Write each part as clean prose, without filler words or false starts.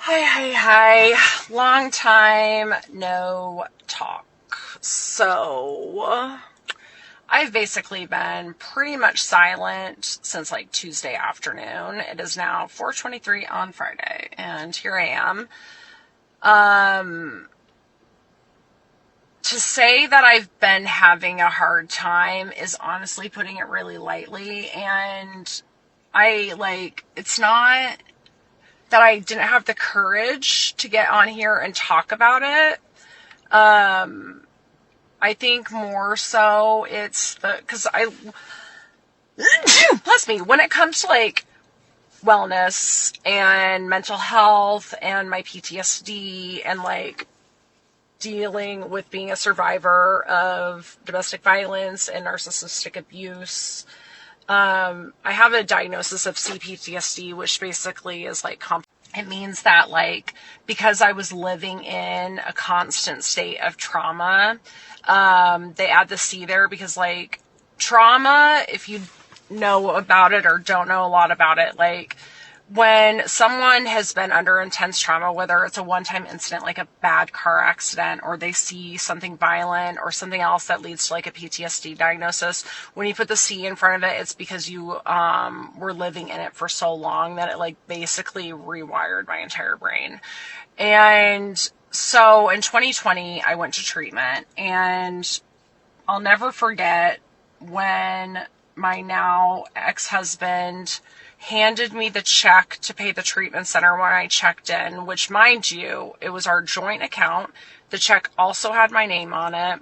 Hi. Long time no talk. So, I've basically been pretty much silent since like Tuesday afternoon. It is now 4:23 on Friday, and here I am. To say that I've been having a hard time is honestly putting it really lightly, and it's not that I didn't have the courage to get on here and talk about it. I think more so it's because bless me, when it comes to like wellness and mental health and my PTSD and like dealing with being a survivor of domestic violence and narcissistic abuse, I have a diagnosis of CPTSD, which basically is like it means that like because I was living in a constant state of trauma, they add the C there because like trauma, if you know about it or don't know a lot about it, like when someone has been under intense trauma, whether it's a one-time incident like a bad car accident or they see something violent or something else that leads to like a PTSD diagnosis, when you put the C in front of it, it's because you were living in it for so long that it like basically rewired my entire brain. And so in 2020, I went to treatment, and I'll never forget when my now ex-husband handed me the check to pay the treatment center when I checked in, which, mind you, it was our joint account. The check also had my name on it,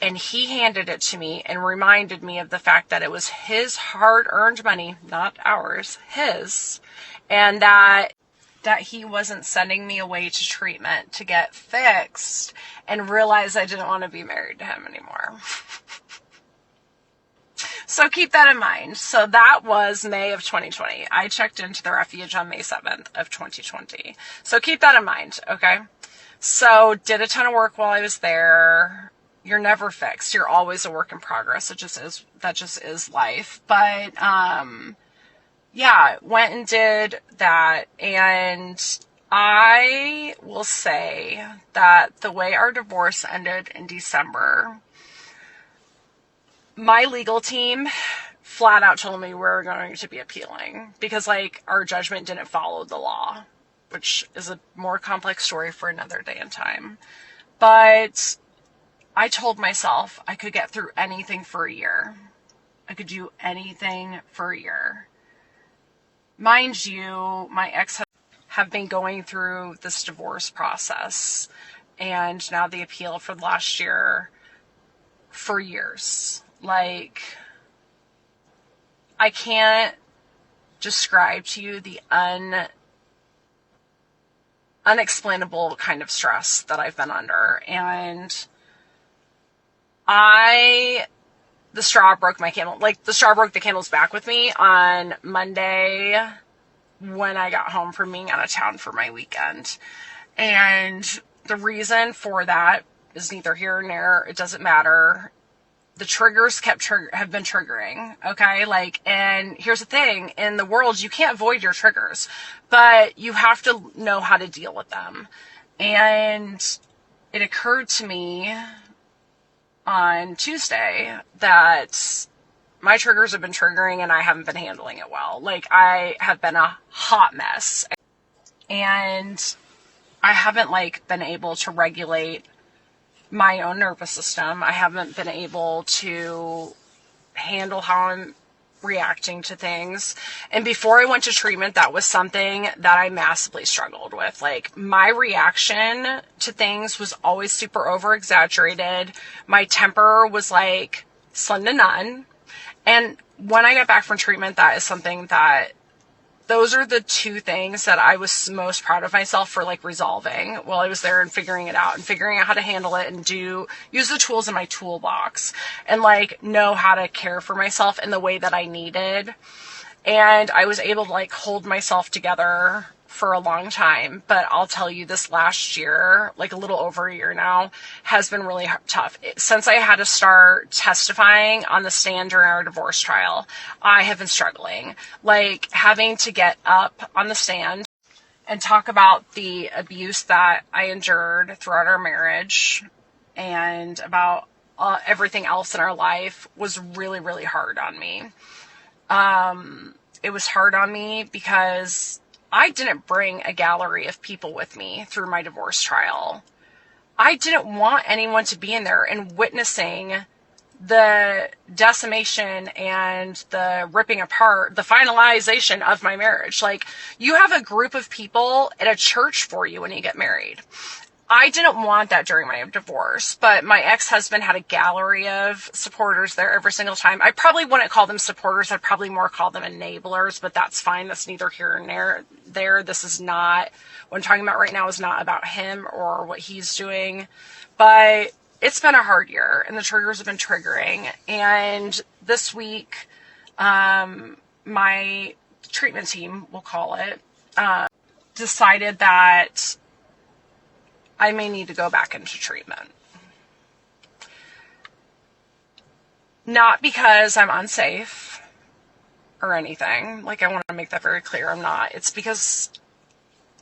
and he handed it to me and reminded me of the fact that it was his hard-earned money, not ours, his, and that he wasn't sending me away to treatment to get fixed, and realized I didn't want to be married to him anymore. So keep that in mind. So that was May of 2020. I checked into the refuge on May 7th of 2020. So keep that in mind, okay? So did a ton of work while I was there. You're never fixed. You're always a work in progress. That just is life. But, yeah, went and did that. And I will say that the way our divorce ended in December, my legal team flat out told me we were going to be appealing because like our judgment didn't follow the law, which is a more complex story for another day and time. But I told myself I could get through anything for a year. I could do anything for a year. Mind you, my ex have been going through this divorce process and now the appeal for the last year for years. Like, I can't describe to you the unexplainable kind of stress that I've been under. And the straw broke the camel's back with me on Monday when I got home from being out of town for my weekend. And the reason for that is neither here nor there. It doesn't matter. The triggers have been triggering, okay? Like, and here's the thing, in the world, you can't avoid your triggers, but you have to know how to deal with them. And it occurred to me on Tuesday that my triggers have been triggering and I haven't been handling it well. Like, I have been a hot mess. And I haven't, like, been able to regulate my own nervous system. I haven't been able to handle how I'm reacting to things. And before I went to treatment, that was something that I massively struggled with. Like, my reaction to things was always super over exaggerated. My temper was like slim to none. And when I got back from treatment, that is something that those are the two things that I was most proud of myself for, like, resolving while I was there and figuring it out and figuring out how to handle it and use the tools in my toolbox and, like, know how to care for myself in the way that I needed. And I was able to, like, hold myself together for a long time. But I'll tell you, this last year, like a little over a year now, has been really tough. Since I had to start testifying on the stand during our divorce trial, I have been struggling. Like, having to get up on the stand and talk about the abuse that I endured throughout our marriage and about everything else in our life was really, really hard on me. It was hard on me because I didn't bring a gallery of people with me through my divorce trial. I didn't want anyone to be in there and witnessing the decimation and the ripping apart, the finalization of my marriage. Like, you have a group of people at a church for you when you get married. I didn't want that during my divorce, but my ex-husband had a gallery of supporters there every single time. I probably wouldn't call them supporters. I'd probably more call them enablers, but that's fine. That's neither here nor there. This is not, what I'm talking about right now is not about him or what he's doing, but it's been a hard year and the triggers have been triggering. And this week, my treatment team, we'll call it, decided that I may need to go back into treatment. Not because I'm unsafe or anything. Like, I want to make that very clear. I'm not. It's because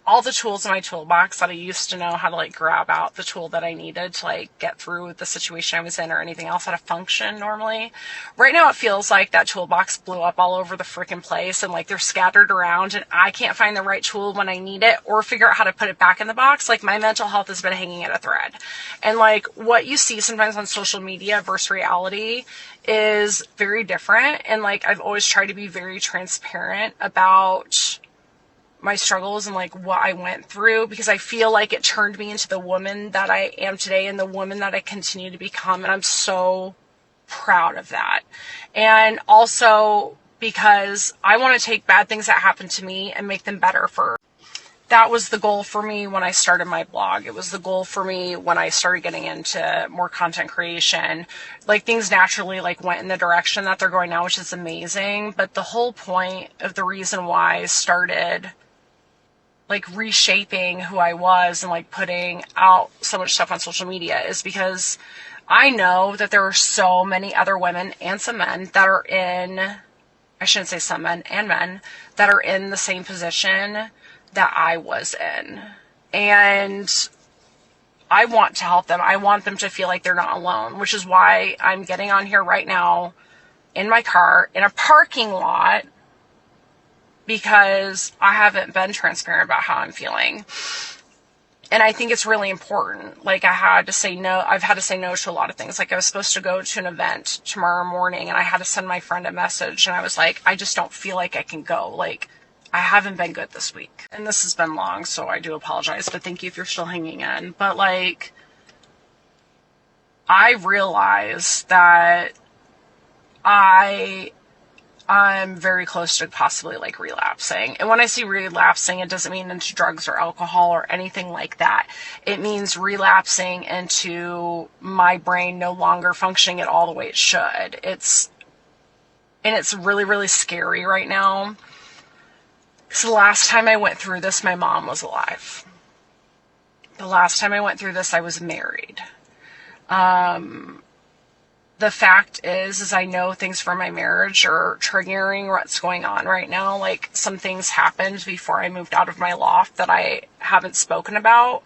all the tools in my toolbox that I used to know how to, like, grab out the tool that I needed to, like, get through the situation I was in or anything else, how to function normally. Right now it feels like that toolbox blew up all over the freaking place and, like, they're scattered around and I can't find the right tool when I need it or figure out how to put it back in the box. Like, my mental health has been hanging at a thread. And, like, what you see sometimes on social media versus reality is very different. And, like, I've always tried to be very transparent about my struggles and, like, what I went through, because I feel like it turned me into the woman that I am today and the woman that I continue to become. And I'm so proud of that. And also because I want to take bad things that happen to me and make them better for. That was the goal for me when I started my blog. It was the goal for me when I started getting into more content creation. Like, things naturally, like, went in the direction that they're going now, which is amazing. But the whole point of the reason why I started, like, reshaping who I was and, like, putting out so much stuff on social media is because I know that there are so many other women and some men that are in, I shouldn't say some men and men, that are in the same position that I was in. And I want to help them. I want them to feel like they're not alone, which is why I'm getting on here right now in my car in a parking lot, because I haven't been transparent about how I'm feeling. And I think it's really important. Like, I've had to say no to a lot of things. Like, I was supposed to go to an event tomorrow morning and I had to send my friend a message and I was like, I just don't feel like I can go. Like, I haven't been good this week. And this has been long, so I do apologize, but thank you if you're still hanging in. But, like, I realize that I'm very close to possibly, like, relapsing. And when I say relapsing, it doesn't mean into drugs or alcohol or anything like that. It means relapsing into my brain no longer functioning at all the way it should. It's really, really scary right now. So the last time I went through this, my mom was alive. The last time I went through this, I was married. The fact is I know things from my marriage are triggering what's going on right now. Like, some things happened before I moved out of my loft that I haven't spoken about.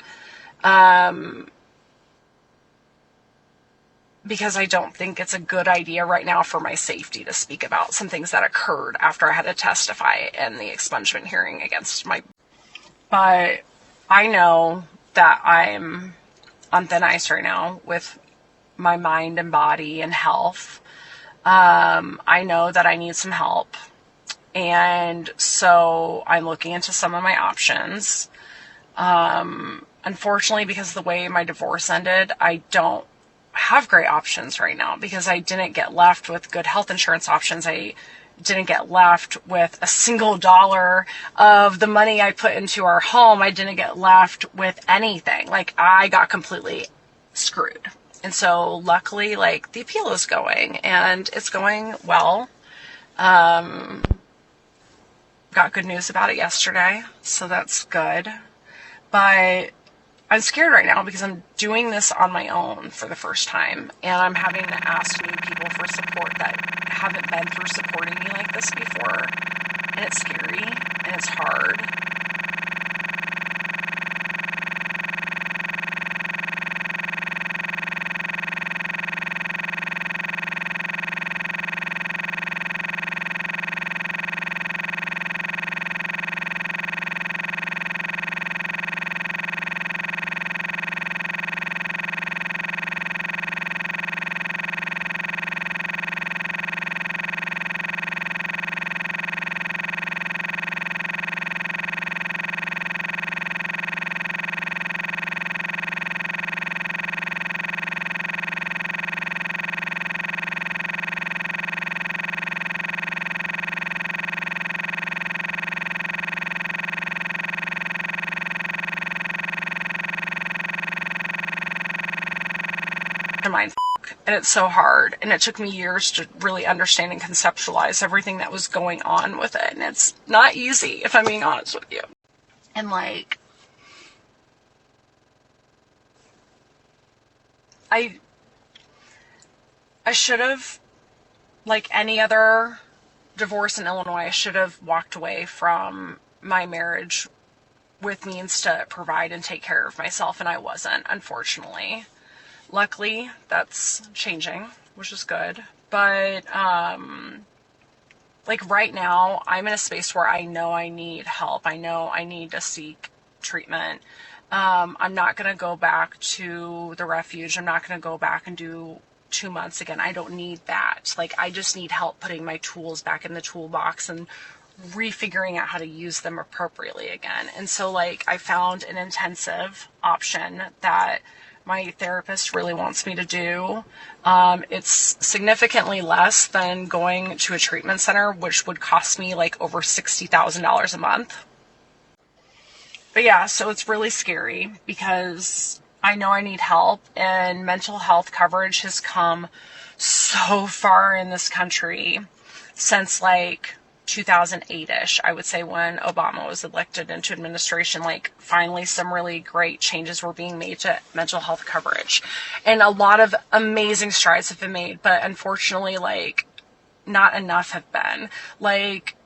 Because I don't think it's a good idea right now for my safety to speak about some things that occurred after I had to testify in the expungement hearing against my. But I know that I'm on thin ice right now with my mind and body and health. I know that I need some help. And so I'm looking into some of my options. Unfortunately, because of the way my divorce ended, I don't have great options right now because I didn't get left with good health insurance options. I didn't get left with a single dollar of the money I put into our home. I didn't get left with anything. Like, I got completely screwed. And so luckily, like, the appeal is going and it's going well. Got good news about it yesterday, so that's good. But I'm scared right now because I'm doing this on my own for the first time, and I'm having to ask new people for support that haven't been through supporting me like this before, and it's scary, and it's hard. mind fuck. And it's so hard. And it took me years to really understand and conceptualize everything that was going on with it. And it's not easy, if I'm being honest with you. And like, I should have, like any other divorce in Illinois, I should have walked away from my marriage with means to provide and take care of myself, and I wasn't, unfortunately. Luckily, that's changing, which is good. But, like right now, I'm in a space where I know I need help. I know I need to seek treatment. I'm not going to go back to the refuge. I'm not going to go back and do 2 months again. I don't need that. Like, I just need help putting my tools back in the toolbox and refiguring out how to use them appropriately again. And so, like, I found an intensive option that my therapist really wants me to do. It's significantly less than going to a treatment center, which would cost me like over $60,000 a month. But yeah, so it's really scary because I know I need help, and mental health coverage has come so far in this country since like 2008-ish, I would say, when Obama was elected into administration. Like, finally some really great changes were being made to mental health coverage, and a lot of amazing strides have been made, but unfortunately, like, not enough have been. Like,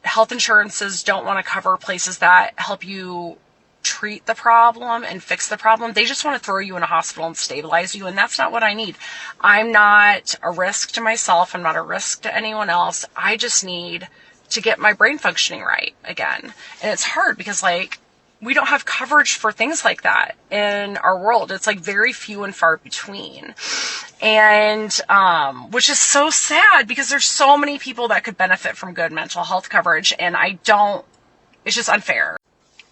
health insurances don't want to cover places that help you treat the problem and fix the problem. They just want to throw you in a hospital and stabilize you, and that's not what I need. I'm not a risk to myself. I'm not a risk to anyone else. I just need to get my brain functioning right again. And it's hard because, like, we don't have coverage for things like that in our world. It's like very few and far between. And, which is so sad because there's so many people that could benefit from good mental health coverage, and it's just unfair.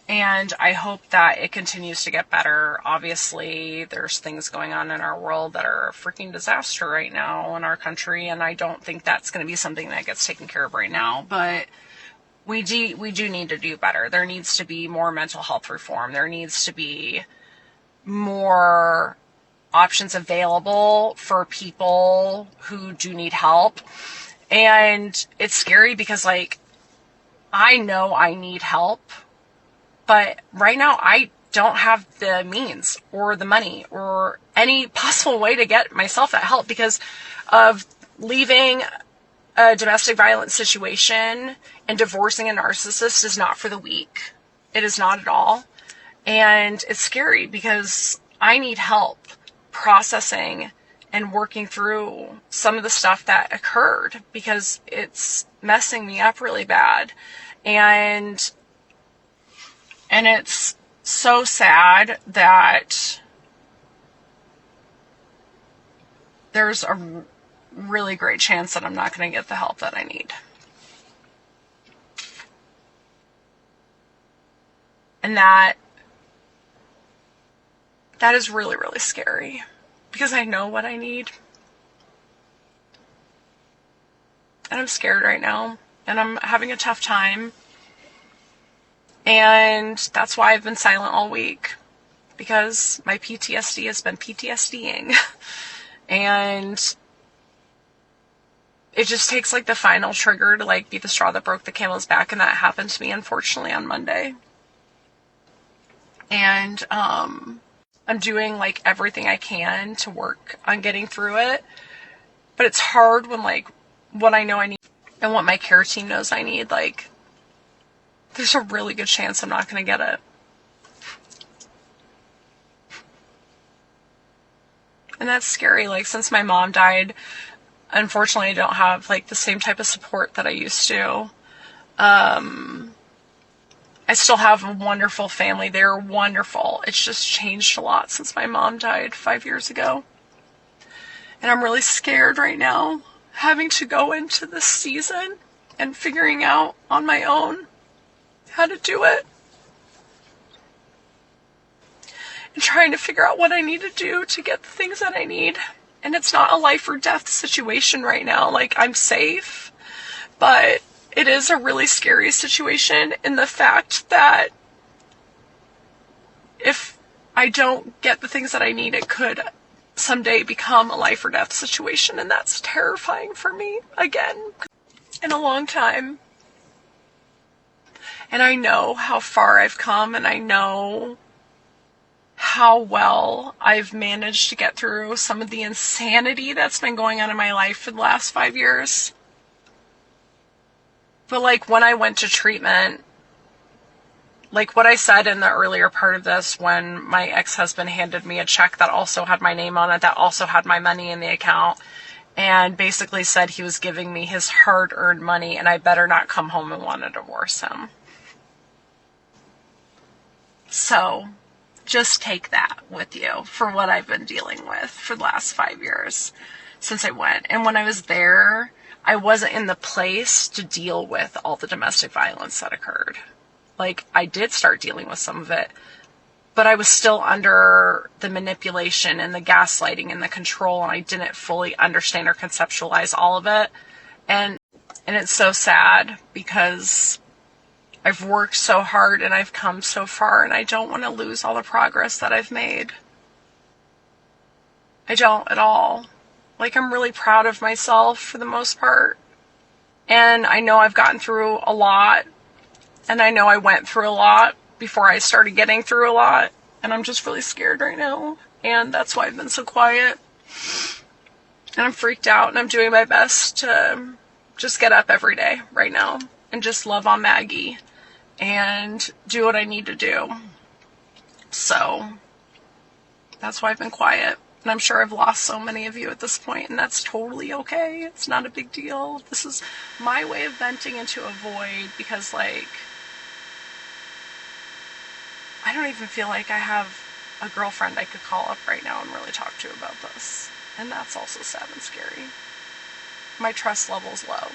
And I hope that it continues to get better. Obviously, there's things going on in our world that are a freaking disaster right now in our country, and I don't think that's going to be something that gets taken care of right now. But we do need to do better. There needs to be more mental health reform. There needs to be more options available for people who do need help. And it's scary because, like, I know I need help, but right now I don't have the means or the money or any possible way to get myself that help because of leaving a domestic violence situation and divorcing a narcissist is not for the weak. It is not at all. And it's scary because I need help processing and working through some of the stuff that occurred because it's messing me up really bad. And it's so sad that there's a really great chance that I'm not going to get the help that I need. And that is really, really scary because I know what I need. And I'm scared right now, and I'm having a tough time. And that's why I've been silent all week, because my PTSD has been PTSDing. And it just takes like the final trigger to like be the straw that broke the camel's back, and that happened to me, unfortunately, on Monday. And I'm doing like everything I can to work on getting through it, but it's hard when like what I know I need and what my care team knows I need, like, there's a really good chance I'm not going to get it. And that's scary. Like, since my mom died, unfortunately, I don't have like the same type of support that I used to. I still have a wonderful family. They're wonderful. It's just changed a lot since my mom died 5 years ago. And I'm really scared right now, having to go into this season and figuring out on my own how to do it. And trying to figure out what I need to do to get the things that I need. And it's not a life or death situation right now. Like, I'm safe, but it is a really scary situation in the fact that if I don't get the things that I need, it could someday become a life or death situation, and that's terrifying for me again in a long time. And I know how far I've come, and I know how well I've managed to get through some of the insanity that's been going on in my life for the last 5 years. But like when I went to treatment, like what I said in the earlier part of this, when my ex-husband handed me a check that also had my name on it, that also had my money in the account, and basically said he was giving me his hard-earned money and I better not come home and want to divorce him. So just take that with you for what I've been dealing with for the last 5 years since I went. And when I was there, I wasn't in the place to deal with all the domestic violence that occurred. Like, I did start dealing with some of it, but I was still under the manipulation and the gaslighting and the control, and I didn't fully understand or conceptualize all of it. And it's so sad because I've worked so hard and I've come so far, and I don't want to lose all the progress that I've made. I don't at all. Like, I'm really proud of myself for the most part. And I know I've gotten through a lot. And I know I went through a lot before I started getting through a lot. And I'm just really scared right now. And that's why I've been so quiet. And I'm freaked out, and I'm doing my best to just get up every day right now and just love on Maggie and do what I need to do. So that's why I've been quiet. And I'm sure I've lost so many of you at this point, and that's totally okay. It's not a big deal. This is my way of venting into a void because, like, I don't even feel like I have a girlfriend I could call up right now and really talk to about this. And that's also sad and scary. My trust level's low.